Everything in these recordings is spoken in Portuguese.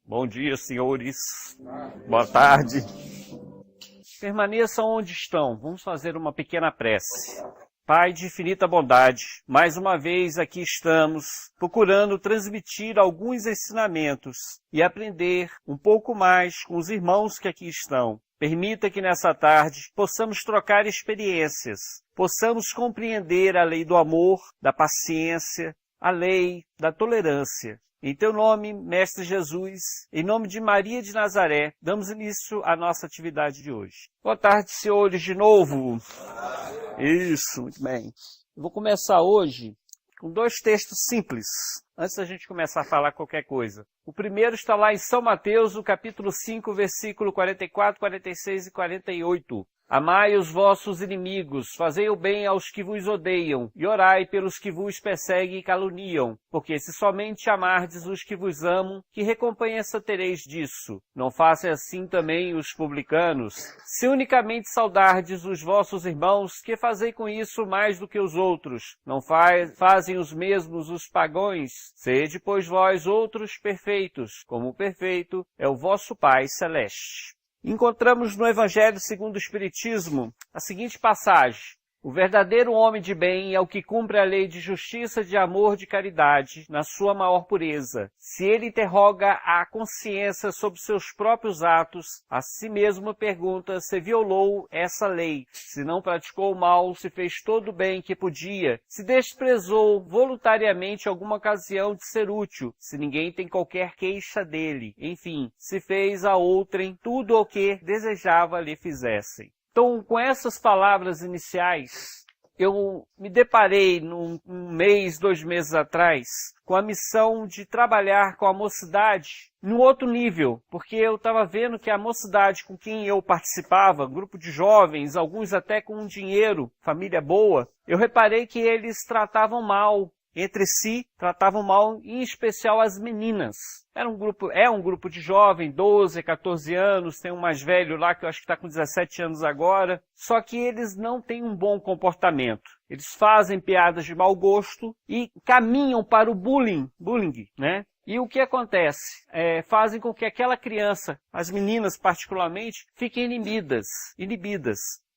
Bom dia, senhores. Boa tarde. Permaneçam onde estão. Vamos fazer uma pequena prece. Pai de infinita bondade, mais uma vez aqui estamos procurando transmitir alguns ensinamentos e aprender um pouco mais com os irmãos que aqui estão. Permita que nessa tarde possamos trocar experiências, possamos compreender a lei do amor, da paciência, a lei da tolerância. Em teu nome, Mestre Jesus, em nome de Maria de Nazaré, damos início à nossa atividade de hoje. Boa tarde, senhores, de novo. Isso, muito bem. Eu vou começar hoje com dois textos simples, antes da gente começar a falar qualquer coisa. O primeiro está lá em São Mateus, no capítulo 5, versículo 44, 46 e 48. Amai os vossos inimigos, fazei o bem aos que vos odeiam, e orai pelos que vos perseguem e caluniam, porque se somente amardes os que vos amam, que recompensa tereis disso? Não façam assim também os publicanos? Se unicamente saudardes os vossos irmãos, que fazei com isso mais do que os outros? Não fazem os mesmos os pagãos? Sede, pois, vós outros perfeitos, como perfeito é o vosso Pai Celeste. Encontramos no Evangelho segundo o Espiritismo a seguinte passagem: o verdadeiro homem de bem é o que cumpre a lei de justiça, de amor, de caridade, na sua maior pureza. Se ele interroga a consciência sobre seus próprios atos, a si mesmo pergunta se violou essa lei, se não praticou o mal, se fez todo o bem que podia, se desprezou voluntariamente alguma ocasião de ser útil, se ninguém tem qualquer queixa dele, enfim, se fez a outrem tudo o que desejava lhe fizessem. Então, com essas palavras iniciais, eu me deparei num mês, 2 meses atrás, com a missão de trabalhar com a mocidade num outro nível, porque eu estava vendo que a mocidade com quem eu participava, grupo de jovens, alguns até com dinheiro, família boa, eu reparei que eles tratavam mal entre si, tratavam mal, em especial as meninas. É um grupo de jovem, 12, 14 anos, tem um mais velho lá que eu acho que está com 17 anos agora, só que eles não têm um bom comportamento. Eles fazem piadas de mau gosto e caminham para o bullying, né? E o que acontece? Fazem com que aquela criança, as meninas particularmente, fiquem inibidas.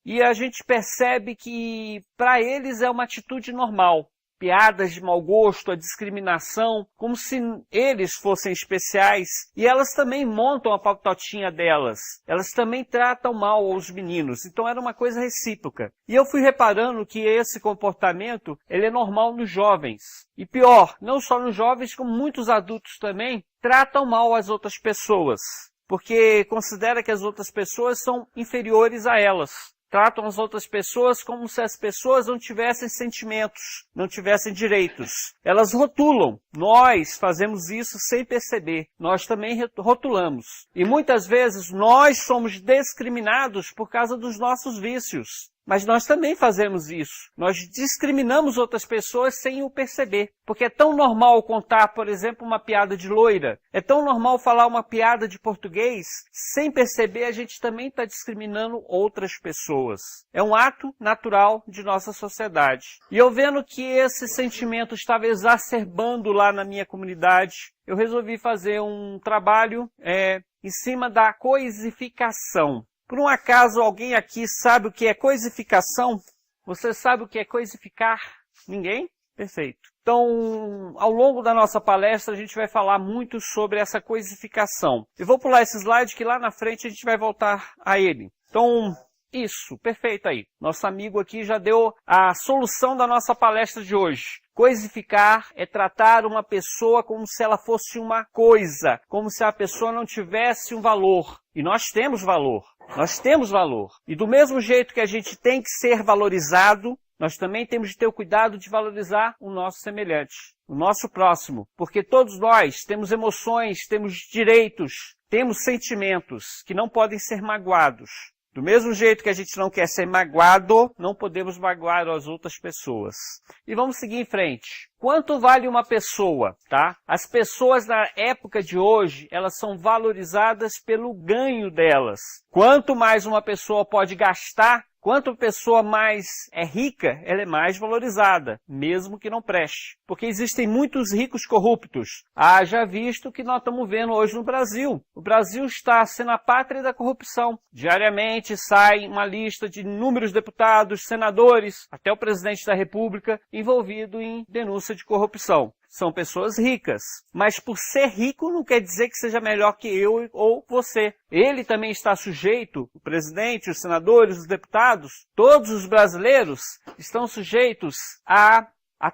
E a gente percebe que para eles é uma atitude normal. Piadas de mau gosto, a discriminação, como se eles fossem especiais. E elas também montam a patotinha delas. Elas também tratam mal aos meninos. Então era uma coisa recíproca. E eu fui reparando que esse comportamento, ele é normal nos jovens. E pior, não só nos jovens, como muitos adultos também, tratam mal as outras pessoas. Porque considera que as outras pessoas são inferiores a elas. Tratam as outras pessoas como se as pessoas não tivessem sentimentos, não tivessem direitos. Elas rotulam. Nós fazemos isso sem perceber. Nós também rotulamos. E muitas vezes nós somos discriminados por causa dos nossos vícios. Mas nós também fazemos isso. Nós discriminamos outras pessoas sem o perceber. Porque é tão normal contar, por exemplo, uma piada de loira. É tão normal falar uma piada de português. Sem perceber, a gente também está discriminando outras pessoas. É um ato natural de nossa sociedade. E eu vendo que esse sentimento estava exacerbando lá na minha comunidade, eu resolvi fazer um trabalho em cima da coisificação. Por um acaso, alguém aqui sabe o que é coisificação? Você sabe o que é coisificar? Ninguém? Perfeito. Então, ao longo da nossa palestra, a gente vai falar muito sobre essa coisificação. Eu vou pular esse slide que lá na frente a gente vai voltar a ele. Então, isso, perfeito aí. Nosso amigo aqui já deu a solução da nossa palestra de hoje. Coisificar é tratar uma pessoa como se ela fosse uma coisa, como se a pessoa não tivesse um valor. E nós temos valor. Nós temos valor. E do mesmo jeito que a gente tem que ser valorizado, nós também temos de ter o cuidado de valorizar o nosso semelhante, o nosso próximo. Porque todos nós temos emoções, temos direitos, temos sentimentos que não podem ser magoados. Do mesmo jeito que a gente não quer ser magoado, não podemos magoar as outras pessoas. E vamos seguir em frente. Quanto vale uma pessoa, tá? As pessoas na época de hoje, elas são valorizadas pelo ganho delas. Quanto mais uma pessoa pode gastar, Quanto a pessoa mais é rica, ela é mais valorizada, mesmo que não preste. Porque existem muitos ricos corruptos. Haja visto o que nós estamos vendo hoje no Brasil. O Brasil está sendo a pátria da corrupção. Diariamente sai uma lista de inúmeros deputados, senadores, até o presidente da República, envolvido em denúncia de corrupção. São pessoas ricas, mas por ser rico não quer dizer que seja melhor que eu ou você. Ele também está sujeito, o presidente, os senadores, os deputados, todos os brasileiros estão sujeitos à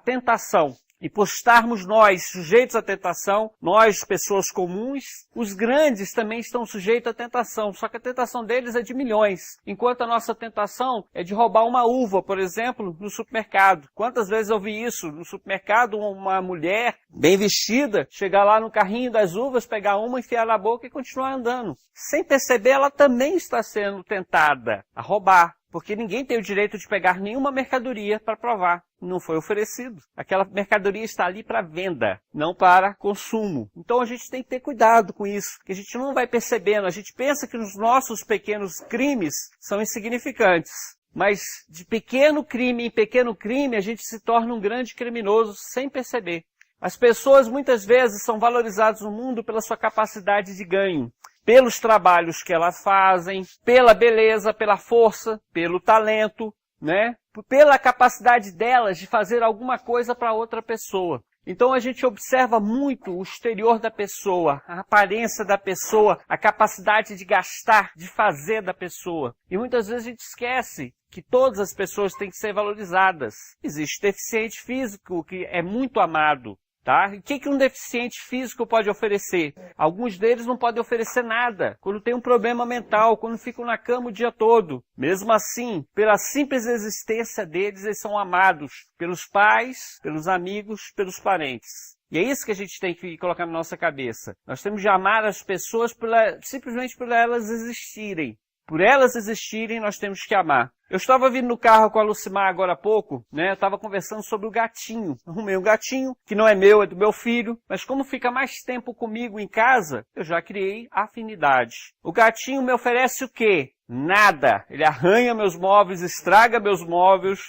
tentação. E por estarmos nós sujeitos à tentação, nós, pessoas comuns, os grandes também estão sujeitos à tentação. Só que a tentação deles é de milhões, enquanto a nossa tentação é de roubar uma uva, por exemplo, no supermercado. Quantas vezes eu vi isso no supermercado, uma mulher bem vestida, chegar lá no carrinho das uvas, pegar uma, enfiar na boca e continuar andando. Sem perceber, ela também está sendo tentada a roubar. Porque ninguém tem o direito de pegar nenhuma mercadoria para provar. Não foi oferecido. Aquela mercadoria está ali para venda, não para consumo. Então a gente tem que ter cuidado com isso, que a gente não vai percebendo. A gente pensa que os nossos pequenos crimes são insignificantes. Mas de pequeno crime em pequeno crime, a gente se torna um grande criminoso sem perceber. As pessoas muitas vezes são valorizadas no mundo pela sua capacidade de ganho, pelos trabalhos que elas fazem, pela beleza, pela força, pelo talento, né? Pela capacidade delas de fazer alguma coisa para outra pessoa. Então a gente observa muito o exterior da pessoa, a aparência da pessoa, a capacidade de gastar, de fazer da pessoa. E muitas vezes a gente esquece que todas as pessoas têm que ser valorizadas. Existe deficiente físico que é muito amado. Tá? E o que um deficiente físico pode oferecer? Alguns deles não podem oferecer nada. Quando tem um problema mental, quando ficam na cama o dia todo. Mesmo assim, pela simples existência deles, eles são amados pelos pais, pelos amigos, pelos parentes. E é isso que a gente tem que colocar na nossa cabeça. Nós temos de amar as pessoas simplesmente por elas existirem. Por elas existirem, nós temos que amar. Eu estava vindo no carro com a Lucimar agora há pouco, né? Eu estava conversando sobre o gatinho. Arrumei um gatinho, que não é meu, é do meu filho. Mas como fica mais tempo comigo em casa, eu já criei afinidade. O gatinho me oferece o quê? Nada. Ele arranha meus móveis, estraga meus móveis,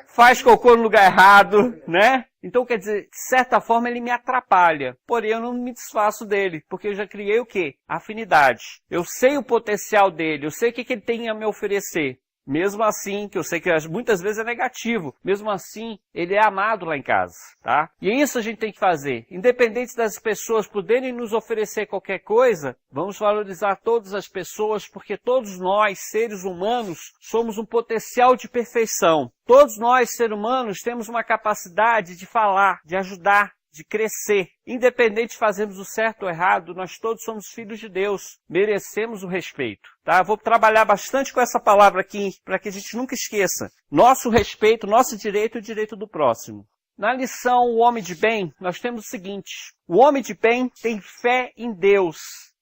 faz cocô no lugar errado, né? Então, quer dizer, de certa forma ele me atrapalha. Porém, eu não me desfaço dele, porque eu já criei o quê? Afinidade. Eu sei o potencial dele, eu sei o que ele tem a me oferecer. Mesmo assim, que eu sei que muitas vezes é negativo, mesmo assim, ele é amado lá em casa, tá? E é isso que a gente tem que fazer. Independente das pessoas poderem nos oferecer qualquer coisa, vamos valorizar todas as pessoas, porque todos nós, seres humanos, somos um potencial de perfeição. Todos nós, seres humanos, temos uma capacidade de falar, de ajudar, de crescer. Independente de fazermos o certo ou errado, nós todos somos filhos de Deus. Merecemos o respeito. Tá? Vou trabalhar bastante com essa palavra aqui, para que a gente nunca esqueça. Nosso respeito, nosso direito e o direito do próximo. Na lição O Homem de Bem, nós temos o seguinte. O homem de bem tem fé em Deus.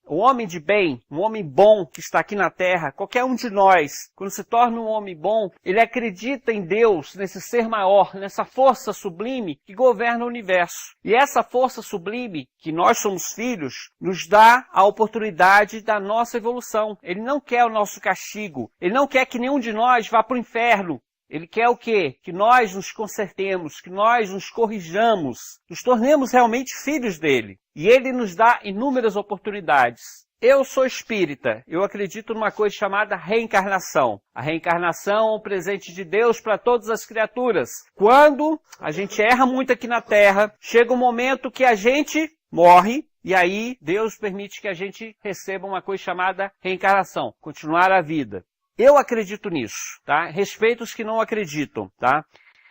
O homem de bem, um homem bom que está aqui na terra, qualquer um de nós, quando se torna um homem bom, ele acredita em Deus, nesse ser maior, nessa força sublime que governa o universo. E essa força sublime, que nós somos filhos, nos dá a oportunidade da nossa evolução. Ele não quer o nosso castigo. Ele não quer que nenhum de nós vá para o inferno. Ele quer o quê? Que nós nos consertemos, que nós nos corrijamos, nos tornemos realmente filhos dele. E ele nos dá inúmeras oportunidades. Eu sou espírita, eu acredito numa coisa chamada reencarnação. A reencarnação é um presente de Deus para todas as criaturas. Quando a gente erra muito aqui na Terra, chega um momento que a gente morre, e aí Deus permite que a gente receba uma coisa chamada reencarnação, continuar a vida. Eu acredito nisso, tá? Respeito os que não acreditam, tá?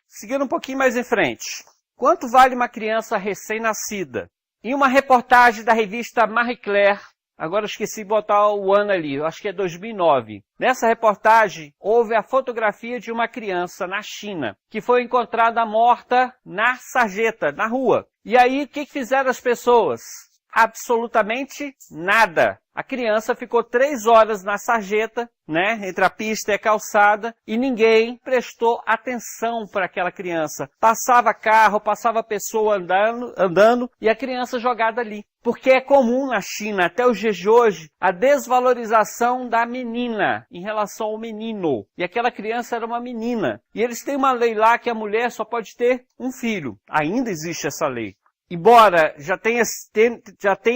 Seguindo um pouquinho mais em frente. Quanto vale uma criança recém-nascida? Em uma reportagem da revista Marie Claire, agora eu esqueci de botar o ano ali, acho que é 2009. Nessa reportagem, houve a fotografia de uma criança na China, que foi encontrada morta na sarjeta, na rua. E aí, o que fizeram as pessoas? absolutamente nada. A criança ficou 3 horas na sarjeta, né, entre a pista e a calçada, e ninguém prestou atenção para aquela criança. Passava carro, passava pessoa andando e a criança jogada ali. Porque é comum na China, até os dias de hoje, a desvalorização da menina em relação ao menino. E aquela criança era uma menina. E eles têm uma lei lá que a mulher só pode ter um filho. Ainda existe essa lei. Embora já tenha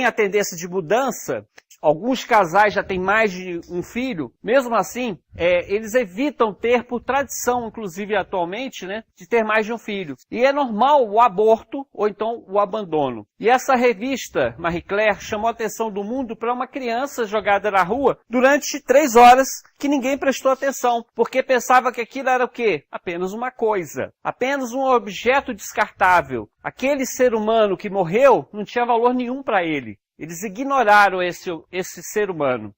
a tendência de mudança, alguns casais já têm mais de um filho, mesmo assim, eles evitam ter, por tradição, inclusive atualmente, né, de ter mais de um filho. E é normal o aborto ou então o abandono. E essa revista, Marie Claire, chamou a atenção do mundo para uma criança jogada na rua durante 3 horas que ninguém prestou atenção, porque pensava que aquilo era o quê? Apenas uma coisa, apenas um objeto descartável. Aquele ser humano que morreu não tinha valor nenhum para ele. Eles ignoraram esse ser humano.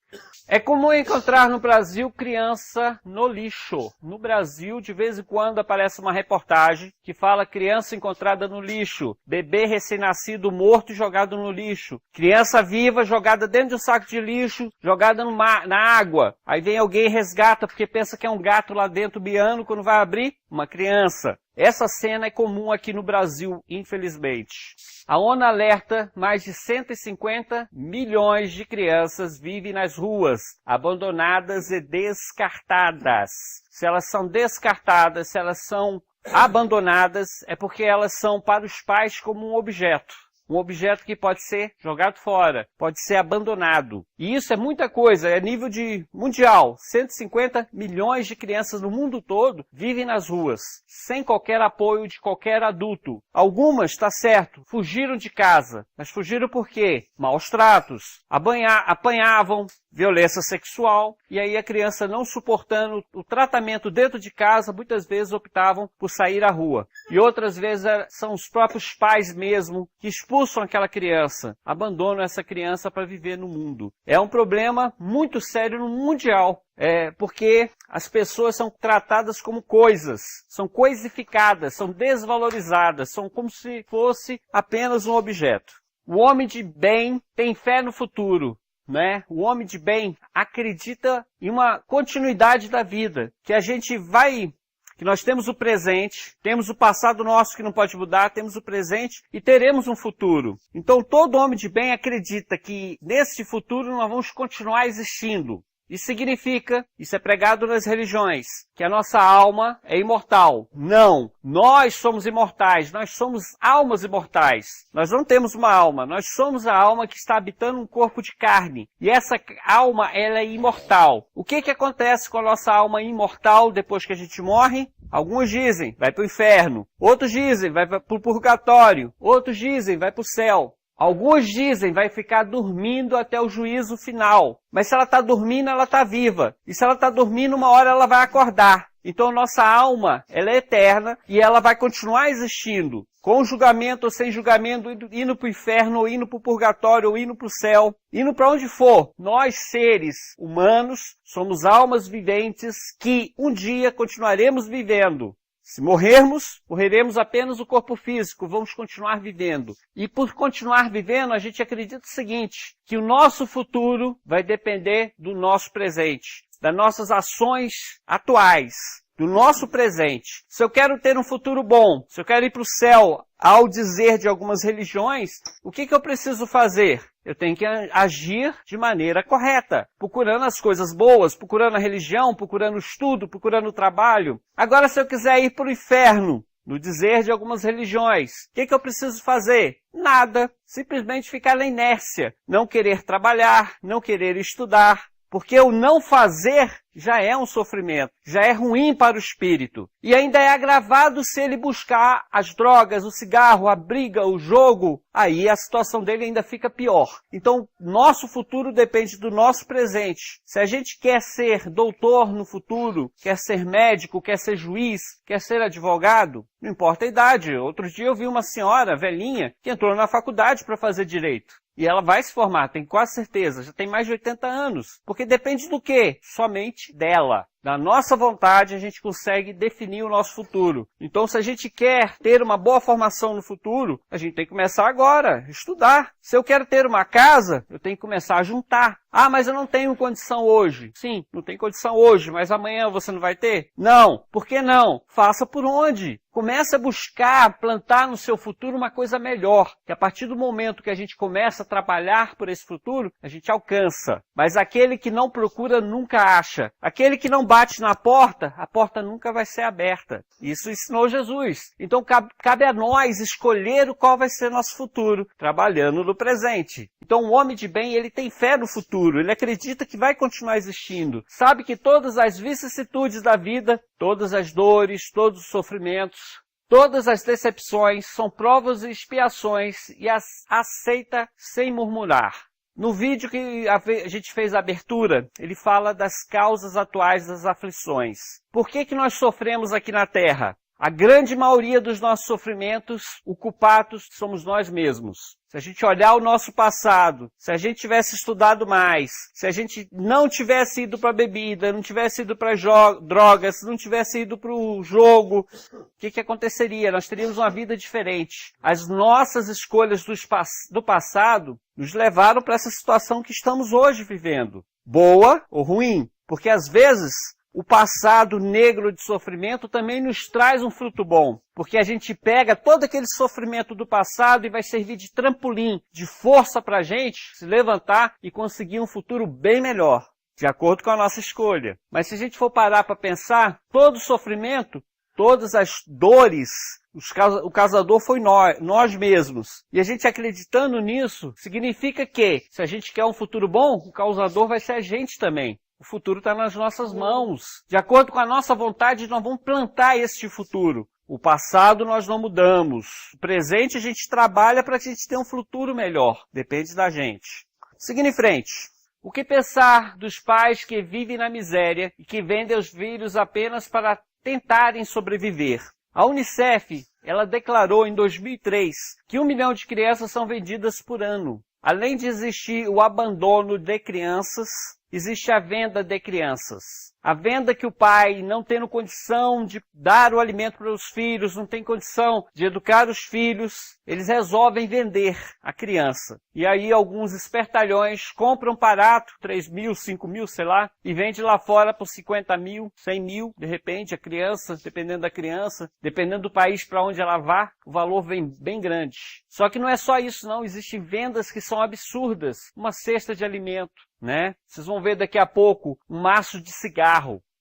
É comum encontrar no Brasil criança no lixo. No Brasil, de vez em quando, aparece uma reportagem que fala criança encontrada no lixo, bebê recém-nascido morto e jogado no lixo, criança viva jogada dentro de um saco de lixo, jogada na água. Aí vem alguém e resgata porque pensa que é um gato lá dentro miando, quando vai abrir, uma criança. Essa cena é comum aqui no Brasil, infelizmente. A ONU alerta: mais de 150 milhões de crianças vivem nas ruas, abandonadas e descartadas. Se elas são descartadas, se elas são abandonadas, é porque elas são para os pais como um objeto. Um objeto que pode ser jogado fora, pode ser abandonado. E isso é muita coisa, é nível de mundial. 150 milhões de crianças no mundo todo vivem nas ruas, sem qualquer apoio de qualquer adulto. Algumas, está certo, fugiram de casa. Mas fugiram por quê? Maus tratos, apanhavam, violência sexual. E aí a criança, não suportando o tratamento dentro de casa, muitas vezes optavam por sair à rua. E outras vezes são os próprios pais mesmo que expulsam aquela criança, abandonam essa criança para viver no mundo. É um problema muito sério no mundial, porque as pessoas são tratadas como coisas, são coisificadas, são desvalorizadas, são como se fosse apenas um objeto. O homem de bem tem fé no futuro, né? O homem de bem acredita em uma continuidade da vida, que nós temos o presente, temos o passado nosso que não pode mudar, temos o presente e teremos um futuro. Então todo homem de bem acredita que nesse futuro nós vamos continuar existindo. Isso significa, isso é pregado nas religiões, que a nossa alma é imortal. Não, nós somos imortais, nós somos almas imortais. Nós não temos uma alma, nós somos a alma que está habitando um corpo de carne. E essa alma, ela é imortal. O que acontece com a nossa alma imortal depois que a gente morre? Alguns dizem, vai para o inferno. Outros dizem, vai para o purgatório. Outros dizem, vai para o céu. Alguns dizem, vai ficar dormindo até o juízo final. Mas se ela está dormindo, ela está viva. E se ela está dormindo, uma hora ela vai acordar. Então nossa alma, ela é eterna e ela vai continuar existindo. Com julgamento ou sem julgamento, indo para o inferno, ou indo para o purgatório, ou indo para o céu, indo para onde for. Nós, seres humanos, somos almas viventes que um dia continuaremos vivendo. Se morrermos, morreremos apenas o corpo físico, vamos continuar vivendo. E por continuar vivendo, a gente acredita o seguinte, que o nosso futuro vai depender do nosso presente, das nossas ações atuais, do nosso presente. Se eu quero ter um futuro bom, se eu quero ir para o céu, ao dizer de algumas religiões, o que eu preciso fazer? Eu tenho que agir de maneira correta, procurando as coisas boas, procurando a religião, procurando o estudo, procurando o trabalho. Agora, se eu quiser ir para o inferno, no dizer de algumas religiões, o que eu preciso fazer? Nada, simplesmente ficar na inércia, não querer trabalhar, não querer estudar, porque o não fazer já é um sofrimento, já é ruim para o espírito. E ainda é agravado se ele buscar as drogas, o cigarro, a briga, o jogo. Aí a situação dele ainda fica pior. Então, nosso futuro depende do nosso presente. Se a gente quer ser doutor no futuro, quer ser médico, quer ser juiz, quer ser advogado, não importa a idade. Outro dia eu vi uma senhora velhinha que entrou na faculdade para fazer direito. E ela vai se formar, tenho quase certeza, já tem mais de 80 anos. Porque depende do quê? Somente dela. Da nossa vontade, a gente consegue definir o nosso futuro. Então, se a gente quer ter uma boa formação no futuro, a gente tem que começar agora, estudar. Se eu quero ter uma casa, eu tenho que começar a juntar. Ah, mas eu não tenho condição hoje. Sim, não tem condição hoje, mas amanhã você não vai ter? Não. Por que não? Faça por onde? Comece a buscar, plantar no seu futuro uma coisa melhor. Que a partir do momento que a gente começa a trabalhar por esse futuro, a gente alcança. Mas aquele que não procura nunca acha. Aquele que não bate na porta, a porta nunca vai ser aberta. Isso ensinou Jesus. Então cabe a nós escolher qual vai ser nosso futuro, trabalhando no presente. Então o homem de bem, ele tem fé no futuro, ele acredita que vai continuar existindo. Sabe que todas as vicissitudes da vida, todas as dores, todos os sofrimentos, todas as decepções são provas e expiações e as aceita sem murmurar. No vídeo que a gente fez a abertura, ele fala das causas atuais das aflições. Por que nós sofremos aqui na Terra? A grande maioria dos nossos sofrimentos, o culpado somos nós mesmos. Se a gente olhar o nosso passado, se a gente tivesse estudado mais, se a gente não tivesse ido para a bebida, não tivesse ido para drogas, não tivesse ido para o jogo, o que aconteceria? Nós teríamos uma vida diferente. As nossas escolhas do passado nos levaram para essa situação que estamos hoje vivendo. Boa ou ruim? Porque às vezes o passado negro de sofrimento também nos traz um fruto bom, porque a gente pega todo aquele sofrimento do passado e vai servir de trampolim, de força para a gente se levantar e conseguir um futuro bem melhor, de acordo com a nossa escolha. Mas se a gente for parar para pensar, todo o sofrimento, todas as dores, o causador foi nós mesmos. E a gente acreditando nisso, significa que, se a gente quer um futuro bom, o causador vai ser a gente também. O futuro está nas nossas mãos. De acordo com a nossa vontade, nós vamos plantar este futuro. O passado nós não mudamos. O presente a gente trabalha para que a gente tenha um futuro melhor. Depende da gente. Seguindo em frente. O que pensar dos pais que vivem na miséria e que vendem os filhos apenas para tentarem sobreviver? A Unicef, ela declarou em 2003 que 1 milhão de crianças são vendidas por ano. Além de existir o abandono de crianças, existe a venda de crianças. A venda que o pai, não tendo condição de dar o alimento para os filhos, não tem condição de educar os filhos, eles resolvem vender a criança. E aí alguns espertalhões compram barato, 3 mil, 5 mil, sei lá, e vende lá fora por 50 mil, 100 mil, de repente, a criança, dependendo da criança, dependendo do país para onde ela vá, o valor vem bem grande. Só que não é só isso não, existem vendas que são absurdas. Uma cesta de alimento, né? Vocês vão ver daqui a pouco um maço de cigarro.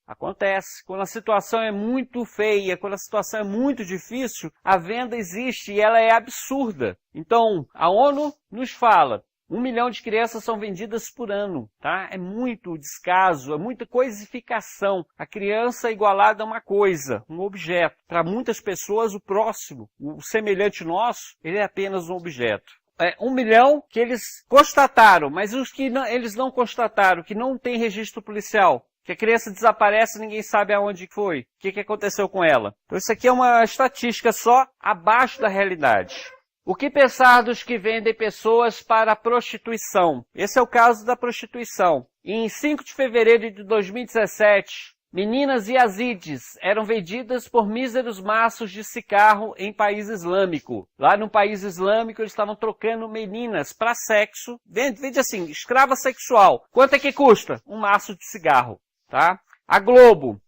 Acontece. Quando a situação é muito feia, quando a situação é muito difícil, a venda existe e ela é absurda. Então, a ONU nos fala, 1 milhão de crianças são vendidas por ano, tá? É muito descaso, é muita coisificação. A criança é igualada a uma coisa, um objeto. Para muitas pessoas, o próximo, o semelhante nosso, ele é apenas um objeto. 1 milhão que eles constataram, mas os que eles não constataram, que não tem registro policial, que a criança desaparece e ninguém sabe aonde foi, o que aconteceu com ela. Então isso aqui é uma estatística só abaixo da realidade. O que pensar dos que vendem pessoas para a prostituição? Esse é o caso da prostituição. Em 5 de fevereiro de 2017, meninas yazidis eram vendidas por míseros maços de cigarro em país islâmico. Lá no país islâmico eles estavam trocando meninas para sexo. Vende assim, escrava sexual. Quanto é que custa? Um maço de cigarro, tá? A Globo,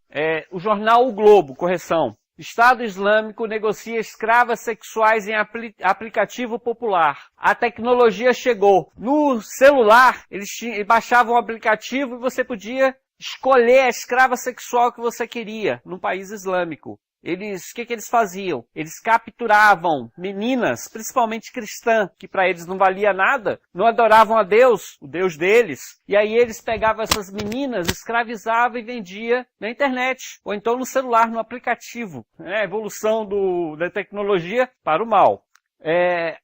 o jornal O Globo, correção. Estado Islâmico negocia escravas sexuais em aplicativo popular. A tecnologia chegou. No celular, eles baixavam o aplicativo e você podia escolher a escrava sexual que você queria no país islâmico. O que eles faziam? Eles capturavam meninas, principalmente cristãs, que para eles não valia nada, não adoravam a Deus, o Deus deles. E aí eles pegavam essas meninas, escravizavam e vendiam na internet, ou então no celular, no aplicativo. A evolução da tecnologia para o mal.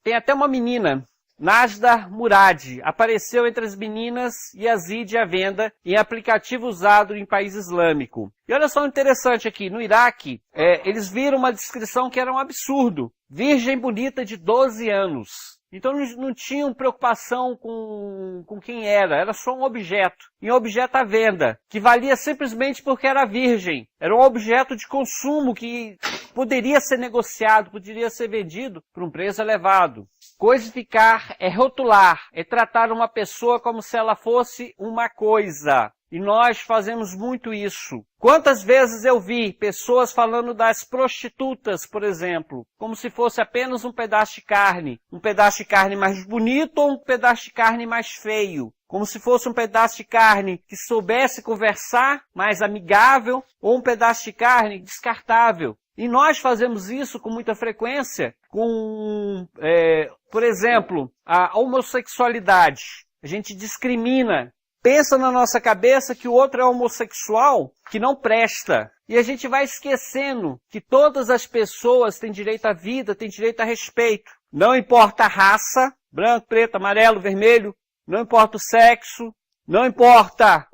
Tem até uma menina, Najda Murad, apareceu entre as meninas Yazid à venda em aplicativo usado em país islâmico. E olha só o interessante aqui, no Iraque, eles viram uma descrição que era um absurdo. Virgem bonita de 12 anos. Então não tinham preocupação com quem era só um objeto. E um objeto à venda, que valia simplesmente porque era virgem. Era um objeto de consumo que poderia ser negociado, poderia ser vendido por um preço elevado. Coisificar é rotular, é tratar uma pessoa como se ela fosse uma coisa. E nós fazemos muito isso. Quantas vezes eu vi pessoas falando das prostitutas, por exemplo, como se fosse apenas um pedaço de carne mais bonito ou um pedaço de carne mais feio. Como se fosse um pedaço de carne que soubesse conversar, mais amigável, ou um pedaço de carne descartável. E nós fazemos isso com muita frequência com, por exemplo, a homossexualidade. A gente discrimina. Pensa na nossa cabeça que o outro é homossexual, que não presta. E a gente vai esquecendo que todas as pessoas têm direito à vida, têm direito a respeito. Não importa a raça, branco, preto, amarelo, vermelho, não importa o sexo, não importa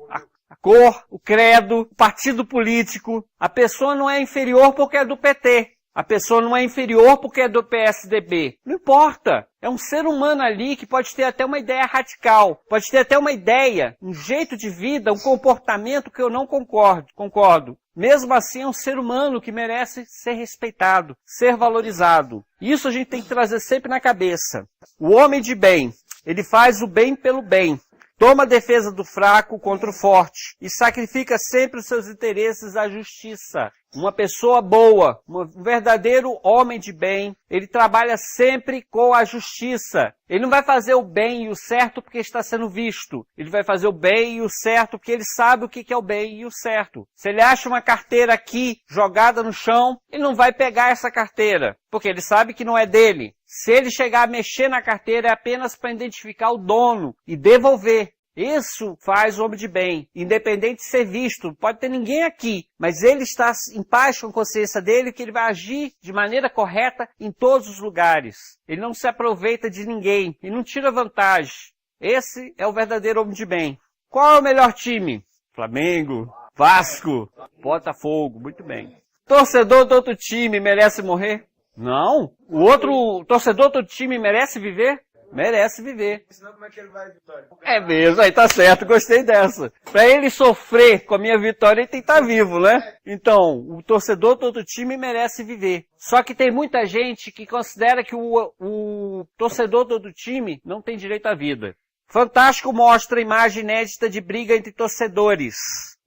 a cor, o credo, o partido político. A pessoa não é inferior porque é do PT. A pessoa não é inferior porque é do PSDB. Não importa. É um ser humano ali que pode ter até uma ideia radical. Pode ter até uma ideia, um jeito de vida, um comportamento que eu não concordo. Mesmo assim, é um ser humano que merece ser respeitado, ser valorizado. Isso a gente tem que trazer sempre na cabeça. O homem de bem, ele faz o bem pelo bem. Toma a defesa do fraco contra o forte e sacrifica sempre os seus interesses à justiça. Uma pessoa boa, um verdadeiro homem de bem, ele trabalha sempre com a justiça. Ele não vai fazer o bem e o certo porque está sendo visto. Ele vai fazer o bem e o certo porque ele sabe o que é o bem e o certo. Se ele acha uma carteira aqui jogada no chão, ele não vai pegar essa carteira, porque ele sabe que não é dele. Se ele chegar a mexer na carteira, é apenas para identificar o dono e devolver. Isso faz o homem de bem, independente de ser visto. Pode ter ninguém aqui, mas ele está em paz com a consciência dele que ele vai agir de maneira correta em todos os lugares. Ele não se aproveita de ninguém e não tira vantagem. Esse é o verdadeiro homem de bem. Qual é o melhor time? Flamengo, Vasco, Botafogo, muito bem. Torcedor do outro time merece morrer? Não. O torcedor do outro time merece viver? Merece viver. Senão como é que ele vai vitória? É mesmo, aí tá certo, gostei dessa. Pra ele sofrer com a minha vitória, ele tem que estar vivo, né? Então, o torcedor do outro time merece viver. Só que tem muita gente que considera que o torcedor do outro time não tem direito à vida. Fantástico mostra a imagem inédita de briga entre torcedores.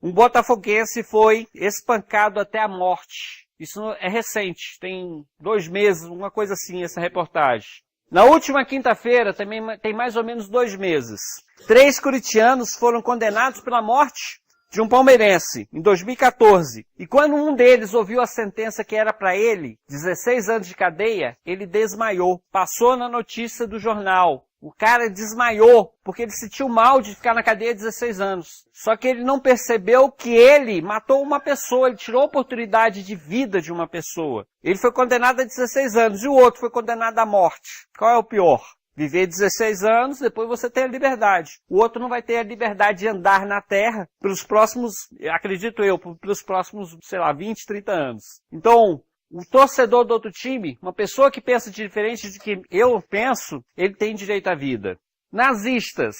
Um botafoguense foi espancado até a morte. Isso é recente, tem 2 meses, uma coisa assim, essa reportagem. Na última quinta-feira, também tem mais ou menos 2 meses, 3 corintianos foram condenados pela morte de um palmeirense, em 2014. E quando um deles ouviu a sentença que era para ele, 16 anos de cadeia, ele desmaiou. Passou na notícia do jornal. O cara desmaiou, porque ele sentiu mal de ficar na cadeia 16 anos. Só que ele não percebeu que ele matou uma pessoa, ele tirou a oportunidade de vida de uma pessoa. Ele foi condenado a 16 anos e o outro foi condenado à morte. Qual é o pior? Viver 16 anos, depois você tem a liberdade. O outro não vai ter a liberdade de andar na terra pelos próximos, acredito eu, pelos próximos, 20, 30 anos. Então, o torcedor do outro time, uma pessoa que pensa diferente do que eu penso, ele tem direito à vida. Nazistas.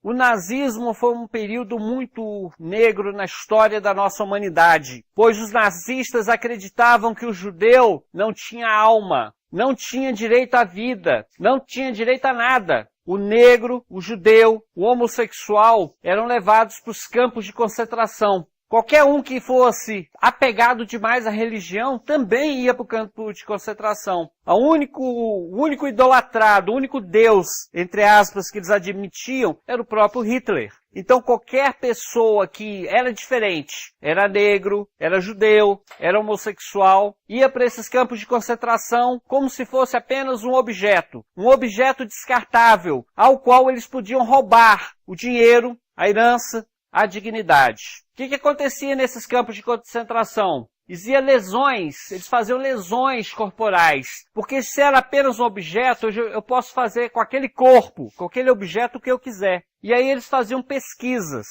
O nazismo foi um período muito negro na história da nossa humanidade, pois os nazistas acreditavam que o judeu não tinha alma, não tinha direito à vida, não tinha direito a nada. O negro, o judeu, o homossexual eram levados para os campos de concentração. Qualquer um que fosse apegado demais à religião também ia para o campo de concentração. O único idolatrado, o único Deus, entre aspas, que eles admitiam era o próprio Hitler. Então qualquer pessoa que era diferente, era negro, era judeu, era homossexual, ia para esses campos de concentração como se fosse apenas um objeto descartável, ao qual eles podiam roubar o dinheiro, a herança, a dignidade. O que acontecia nesses campos de concentração? Existiam lesões, eles faziam lesões corporais, porque se era apenas um objeto, eu posso fazer com aquele corpo, com aquele objeto o que eu quiser. E aí eles faziam pesquisas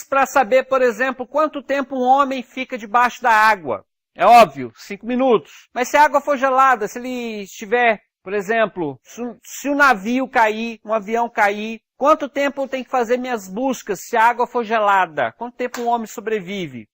para saber, por exemplo, quanto tempo um homem fica debaixo da água. É óbvio, 5 minutos. Mas se a água for gelada, se ele estiver Por exemplo, se o navio cair, um avião cair, quanto tempo eu tenho que fazer minhas buscas se a água for gelada? Quanto tempo um homem sobrevive?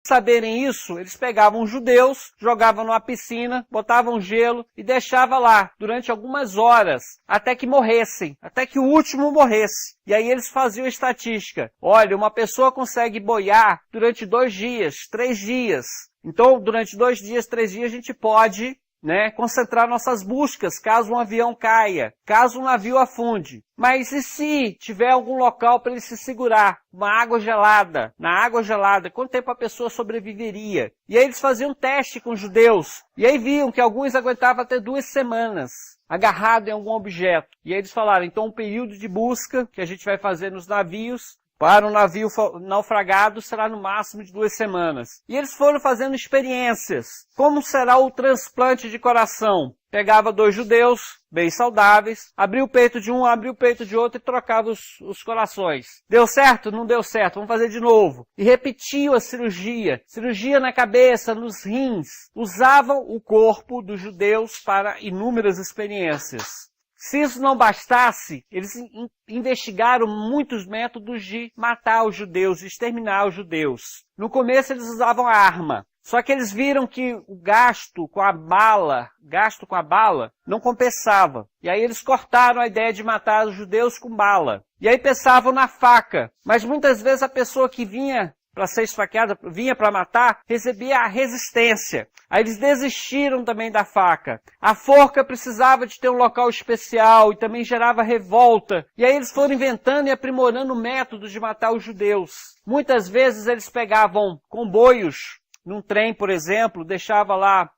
Saberem isso, eles pegavam os judeus, jogavam numa piscina, botavam gelo e deixavam lá durante algumas horas, até que morressem, até que o último morresse. E aí eles faziam estatística. Olha, uma pessoa consegue boiar durante 2 dias, 3 dias. Então, durante 2 dias, 3 dias, a gente pode concentrar nossas buscas, caso um avião caia, caso um navio afunde. Mas e se tiver algum local para ele se segurar? Uma água gelada. Na água gelada, quanto tempo a pessoa sobreviveria? E aí eles faziam teste com os judeus. E aí viam que alguns aguentavam até 2 semanas agarrado em algum objeto. E aí eles falaram, então um período de busca que a gente vai fazer nos navios, para um navio naufragado será no máximo de 2 semanas. E eles foram fazendo experiências. Como será o transplante de coração? Pegava 2 judeus, bem saudáveis, abria o peito de um, abria o peito de outro e trocava os corações. Deu certo? Não deu certo. Vamos fazer de novo. E repetiam a cirurgia. Cirurgia na cabeça, nos rins. Usavam o corpo dos judeus para inúmeras experiências. Se isso não bastasse, eles investigaram muitos métodos de matar os judeus, de exterminar os judeus. No começo eles usavam arma, só que eles viram que o gasto com a bala não compensava. E aí eles cortaram a ideia de matar os judeus com bala. E aí pensavam na faca, mas muitas vezes a pessoa que vinha para ser esfaqueada, vinha para matar, recebia a resistência. Aí eles desistiram também da faca. A forca precisava de ter um local especial e também gerava revolta. E aí eles foram inventando e aprimorando métodos de matar os judeus. Muitas vezes eles pegavam comboios, num trem, por exemplo, deixava lá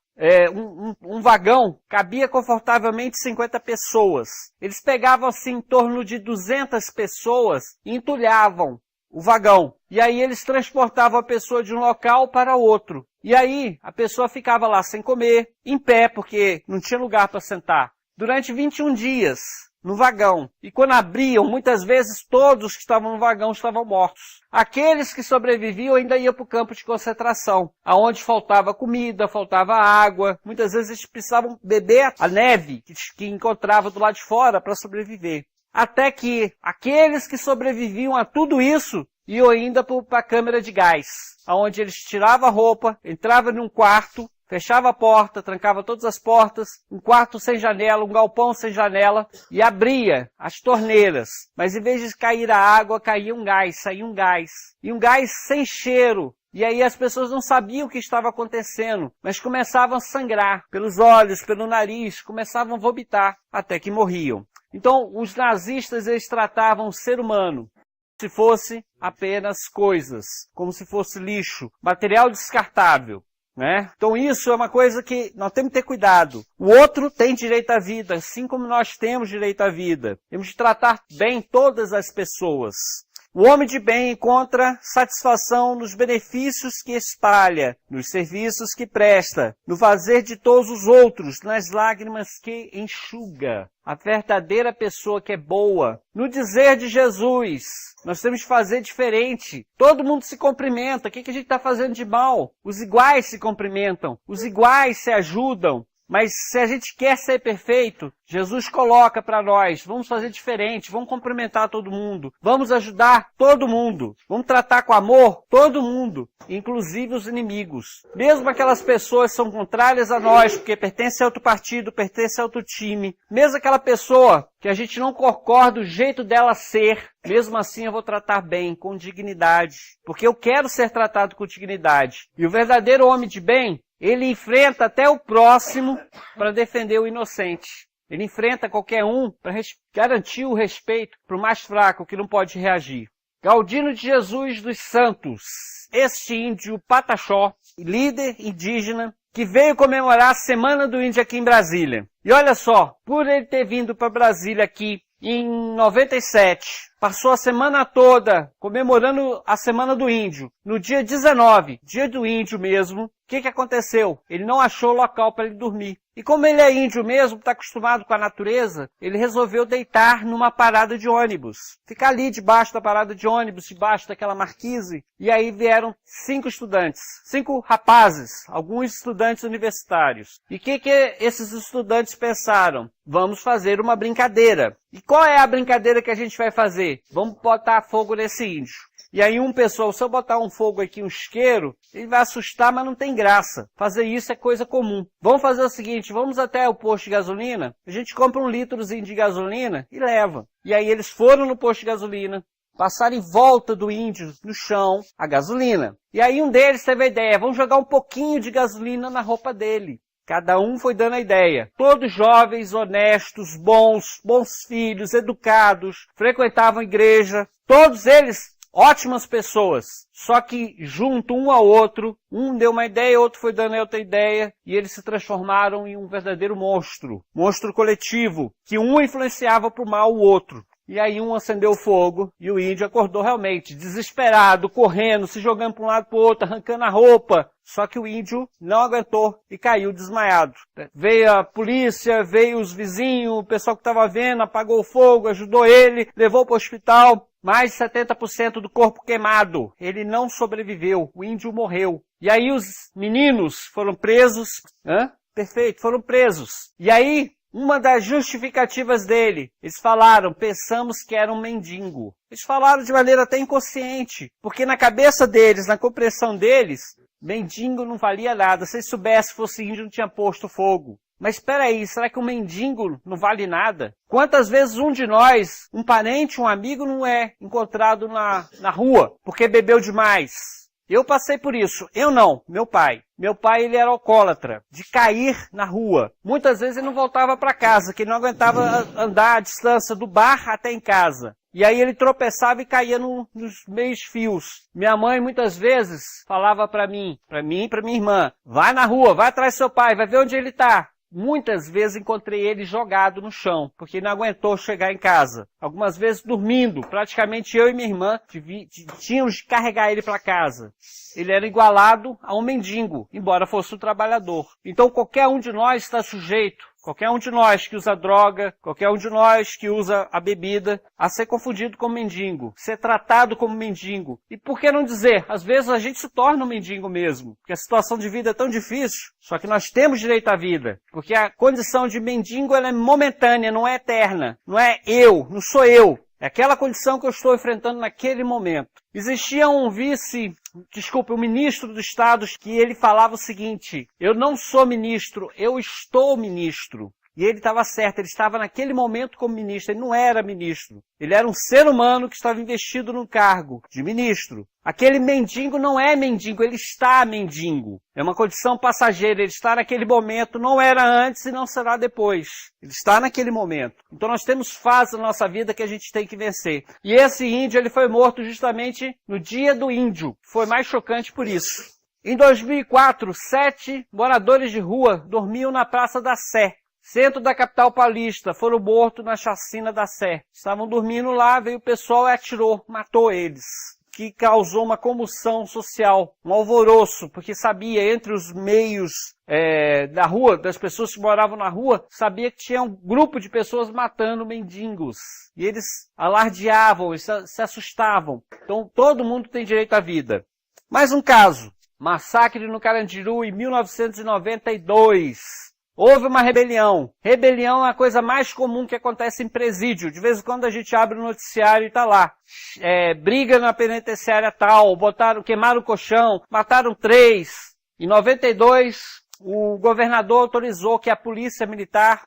um vagão, cabia confortavelmente 50 pessoas. Eles pegavam assim em torno de 200 pessoas e entulhavam o vagão. E aí eles transportavam a pessoa de um local para outro. E aí a pessoa ficava lá sem comer, em pé, porque não tinha lugar para sentar, durante 21 dias no vagão. E quando abriam, muitas vezes todos que estavam no vagão estavam mortos. Aqueles que sobreviviam ainda iam para o campo de concentração, aonde faltava comida, faltava água. Muitas vezes eles precisavam beber a neve que encontrava do lado de fora para sobreviver. Até que aqueles que sobreviviam a tudo isso iam ainda para a câmara de gás, onde eles tiravam a roupa, entravam num quarto, fechava a porta, trancava todas as portas, um quarto sem janela, um galpão sem janela, e abria as torneiras. Mas em vez de cair a água, caía um gás, saía um gás. E um gás sem cheiro. E aí as pessoas não sabiam o que estava acontecendo, mas começavam a sangrar pelos olhos, pelo nariz, começavam a vomitar, até que morriam. Então, os nazistas, eles tratavam o ser humano como se fosse apenas coisas, como se fosse lixo, material descartável, né? Então, isso é uma coisa que nós temos que ter cuidado. O outro tem direito à vida, assim como nós temos direito à vida. Temos de tratar bem todas as pessoas. O homem de bem encontra satisfação nos benefícios que espalha, nos serviços que presta, no fazer de todos os outros, nas lágrimas que enxuga. A verdadeira pessoa que é boa. No dizer de Jesus, nós temos que fazer diferente. Todo mundo se cumprimenta. O que a gente está fazendo de mal? Os iguais se cumprimentam. Os iguais se ajudam. Mas se a gente quer ser perfeito, Jesus coloca para nós, vamos fazer diferente, vamos cumprimentar todo mundo, vamos ajudar todo mundo, vamos tratar com amor todo mundo, inclusive os inimigos. Mesmo aquelas pessoas que são contrárias a nós, porque pertencem a outro partido, pertencem a outro time, mesmo aquela pessoa que a gente não concorda do jeito dela ser, mesmo assim eu vou tratar bem, com dignidade, porque eu quero ser tratado com dignidade. E o verdadeiro homem de bem, ele enfrenta até o próximo para defender o inocente. Ele enfrenta qualquer um para garantir o respeito para o mais fraco que não pode reagir. Galdino de Jesus dos Santos, este índio Pataxó, líder indígena, que veio comemorar a Semana do Índio aqui em Brasília. E olha só, por ele ter vindo para Brasília aqui em 97, Passou a semana toda comemorando a Semana do Índio. No dia 19, dia do índio mesmo, o que aconteceu? Ele não achou local para ele dormir. E como ele é índio mesmo, está acostumado com a natureza, ele resolveu deitar numa parada de ônibus. Ficar ali debaixo da parada de ônibus, debaixo daquela marquise. E aí vieram 5 estudantes, 5 rapazes, alguns estudantes universitários. E o que esses estudantes pensaram? Vamos fazer uma brincadeira. E qual é a brincadeira que a gente vai fazer? Vamos botar fogo nesse índio. E aí pessoal, se eu botar um fogo aqui, um isqueiro, ele vai assustar, mas não tem graça. Fazer isso é coisa comum. Vamos fazer o seguinte, vamos até o posto de gasolina, a gente compra 1 litrozinho de gasolina e leva. E aí eles foram no posto de gasolina, passaram em volta do índio, no chão, a gasolina. E aí um deles teve a ideia, vamos jogar um pouquinho de gasolina na roupa dele. Cada um foi dando a ideia. Todos jovens, honestos, bons filhos, educados, frequentavam a igreja. Todos eles ótimas pessoas. Só que junto um ao outro, um deu uma ideia, outro foi dando outra ideia, e eles se transformaram em um verdadeiro monstro. Monstro coletivo, que um influenciava para o mal o outro. E aí um acendeu o fogo e o índio acordou realmente, desesperado, correndo, se jogando para um lado para o outro, arrancando a roupa. Só que o índio não aguentou e caiu desmaiado. Veio a polícia, veio os vizinhos, o pessoal que estava vendo, apagou o fogo, ajudou ele, levou para o hospital. Mais de 70% do corpo queimado. Ele não sobreviveu, o índio morreu. E aí os meninos foram presos. Perfeito, foram presos. E aí uma das justificativas dele, eles falaram, pensamos que era um mendigo. Eles falaram de maneira até inconsciente, porque na cabeça deles, na compreensão deles, mendigo não valia nada. Se eles soubessem que fosse índio, não tinha posto fogo. Mas espera aí, será que um mendigo não vale nada? Quantas vezes um de nós, um parente, um amigo, não é encontrado na rua porque bebeu demais? Eu passei por isso. Eu não, meu pai. Meu pai, ele era alcoólatra, de cair na rua. Muitas vezes ele não voltava para casa, que ele não aguentava andar a distância do bar até em casa. E aí ele tropeçava e caía nos meios fios. Minha mãe muitas vezes falava para mim e para minha irmã, vai na rua, vai atrás do seu pai, vai ver onde ele está. Muitas vezes encontrei ele jogado no chão, porque não aguentou chegar em casa. Algumas vezes dormindo, praticamente eu e minha irmã tínhamos de carregar ele para casa. Ele era igualado a um mendigo, embora fosse um trabalhador. Então qualquer um de nós está sujeito, qualquer um de nós que usa droga, qualquer um de nós que usa a bebida, a ser confundido como mendigo, ser tratado como mendigo. E por que não dizer, às vezes a gente se torna um mendigo mesmo, porque a situação de vida é tão difícil, só que nós temos direito à vida, porque a condição de mendigo ela é momentânea, não é eterna, não sou eu. É aquela condição que eu estou enfrentando naquele momento. Existia um ministro do Estado, que ele falava o seguinte, eu não sou ministro, eu estou ministro. E ele estava certo, ele estava naquele momento como ministro, ele não era ministro. Ele era um ser humano que estava investido no cargo de ministro. Aquele mendigo não é mendigo, ele está mendigo. É uma condição passageira, ele está naquele momento, não era antes e não será depois. Ele está naquele momento. Então nós temos fases na nossa vida que a gente tem que vencer. E esse índio, ele foi morto justamente no dia do índio. Foi mais chocante por isso. Em 2004, 7 moradores de rua dormiam na Praça da Sé, centro da capital paulista, foram mortos na chacina da Sé. Estavam dormindo lá, veio o pessoal e atirou, matou eles. Que causou uma comoção social, um alvoroço, porque sabia, entre os meios da rua, das pessoas que moravam na rua, sabia que tinha um grupo de pessoas matando mendigos. E eles alardeavam, eles se assustavam. Então todo mundo tem direito à vida. Mais um caso, massacre no Carandiru em 1992. Houve uma rebelião. Rebelião é a coisa mais comum que acontece em presídio. De vez em quando a gente abre o noticiário e está lá. Briga na penitenciária tal, queimaram o colchão, mataram 3. Em 92, o governador autorizou que a polícia militar,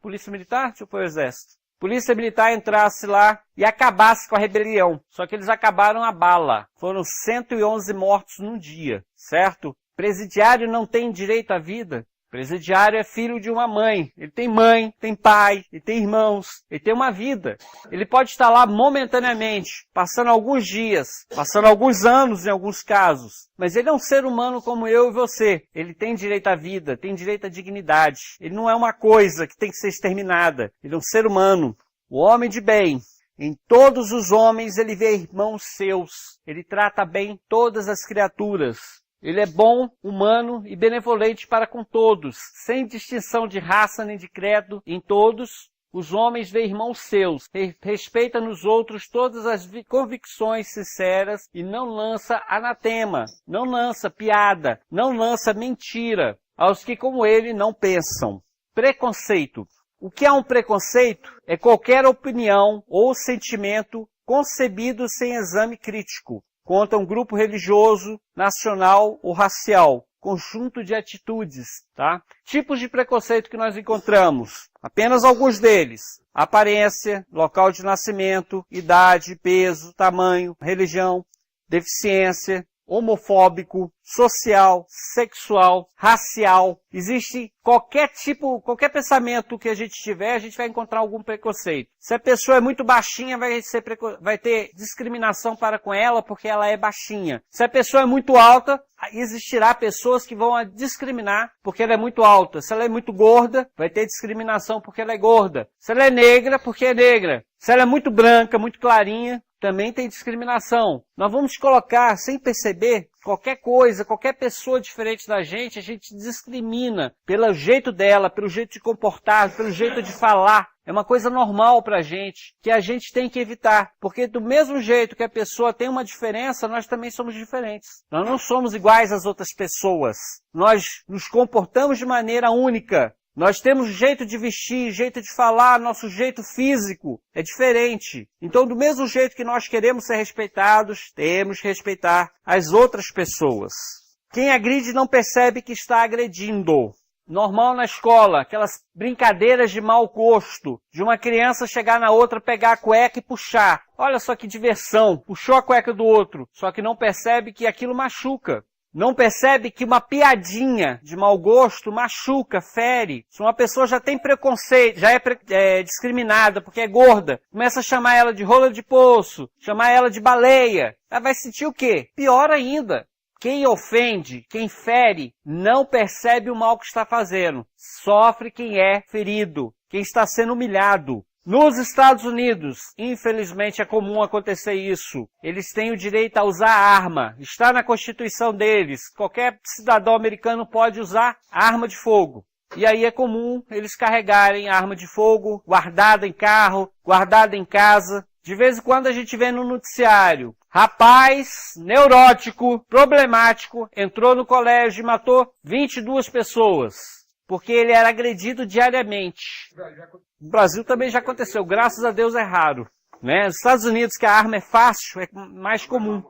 tipo o exército, polícia militar entrasse lá e acabasse com a rebelião. Só que eles acabaram a bala. Foram 111 mortos num dia, certo? Presidiário não tem direito à vida. Presidiário é filho de uma mãe. Ele tem mãe, tem pai, ele tem irmãos, ele tem uma vida. Ele pode estar lá momentaneamente, passando alguns dias, passando alguns anos em alguns casos. Mas ele é um ser humano como eu e você. Ele tem direito à vida, tem direito à dignidade. Ele não é uma coisa que tem que ser exterminada. Ele é um ser humano. O homem de bem, Em todos os homens ele vê irmãos seus. Ele trata bem todas as criaturas. Ele é bom, humano e benevolente para com todos, sem distinção de raça nem de credo. Em todos os homens vê irmãos seus, respeita nos outros todas as convicções sinceras e não lança anatema, não lança piada, não lança mentira aos que como ele não pensam. Preconceito. O que é um preconceito? É qualquer opinião ou sentimento concebido sem exame crítico contra um grupo religioso, nacional ou racial. Conjunto de atitudes, tá? Tipos de preconceito que nós encontramos. Apenas alguns deles. Aparência, local de nascimento, idade, peso, tamanho, religião, deficiência, homofóbico, social, sexual, racial. Existe qualquer pensamento que a gente tiver, a gente vai encontrar algum preconceito. Se a pessoa é muito baixinha, vai ter discriminação para com ela porque ela é baixinha. Se a pessoa é muito alta, existirá pessoas que vão a discriminar porque ela é muito alta. Se ela é muito gorda, vai ter discriminação porque ela é gorda. Se ela é negra, porque é negra. Se ela é muito branca, muito clarinha, também tem discriminação. Nós vamos colocar, sem perceber, qualquer coisa, qualquer pessoa diferente da gente, a gente discrimina pelo jeito dela, pelo jeito de comportar, pelo jeito de falar. É uma coisa normal pra gente, que a gente tem que evitar. Porque do mesmo jeito que a pessoa tem uma diferença, nós também somos diferentes. Nós não somos iguais às outras pessoas. Nós nos comportamos de maneira única. Nós temos jeito de vestir, jeito de falar, nosso jeito físico é diferente. Então, do mesmo jeito que nós queremos ser respeitados, temos que respeitar as outras pessoas. Quem agride não percebe que está agredindo. Normal na escola, aquelas brincadeiras de mau gosto, de uma criança chegar na outra, pegar a cueca e puxar. Olha só que diversão, puxou a cueca do outro, só que não percebe que aquilo machuca. Não percebe que uma piadinha de mau gosto machuca, fere. Se uma pessoa já tem preconceito, já é discriminada porque é gorda, começa a chamar ela de rola de poço, chamar ela de baleia, ela vai sentir o quê? Pior ainda. Quem ofende, quem fere, não percebe o mal que está fazendo. Sofre quem é ferido, quem está sendo humilhado. Nos Estados Unidos, infelizmente é comum acontecer isso. Eles têm o direito a usar arma. Está na Constituição deles. Qualquer cidadão americano pode usar arma de fogo. E aí é comum eles carregarem arma de fogo, guardada em carro, guardada em casa. De vez em quando a gente vê no noticiário, rapaz neurótico, problemático, entrou no colégio e matou 22 pessoas. Porque ele era agredido diariamente. No Brasil também já aconteceu, graças a Deus é raro. Né? Nos Estados Unidos, que a arma é fácil, é mais comum.